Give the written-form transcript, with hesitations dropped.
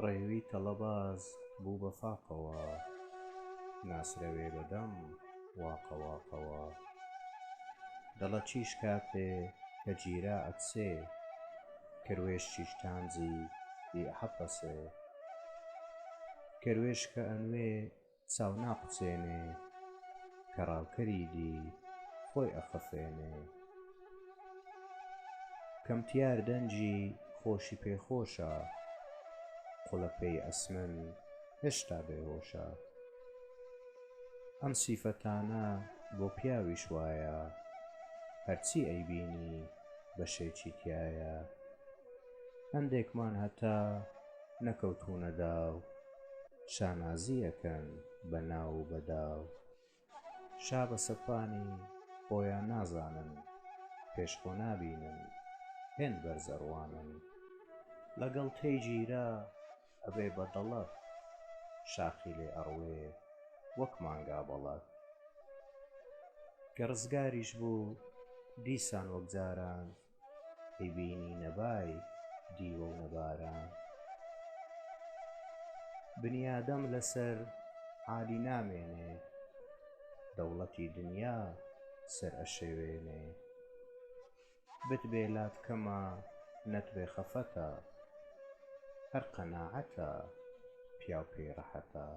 ڕێوی تەڵەباز بوو بە فاقەوە، ناسرەوێ بەدەم واقە واقەوە. دەڵە چیش کاتێ کە گیرا ئەچسێ، کروێشکیش تانجی بێ حەپەسێ. کروێش کە ئەنوێ چاو ناقوچێنێ، کە ڕاوکەری دی خۆی ئەخەفێنێ. کەمتیار دەنجی خۆشی پێخۆشە، قوڵەپەی ئەسمەن هێشتا بێهۆشە. ئەم سیفەتانە بۆ پیاویش وایە، هەرچی ئەیبینی بەشێکی تایە. هەندێکمان هەتا نەکەوتوونە داو، شانازی ئەکەن بە ناو و بەداو. شا بە سەپانی خۆیان نازانن، پێشخۆ نابینن هێن بەرزەڕوانن. لەگەڵ تێی گیرا ئەبێ بەدەڵەت، شاخی لێ ئەڕوێ وەک مانگا بەڵەت. کە ڕزگاریش بوو دیسان وەک جاران، ئەیبینی نەبای دیوە و نەباران. بنیادەم لەسەر عالی نامێنێ، دەوڵەتی دنیا سەر ئەشێوێنێ. بتبێ لات کەمە نەتبێ خەفەتە، هەر قەناعەتە پیاو پێی ڕەحەتە.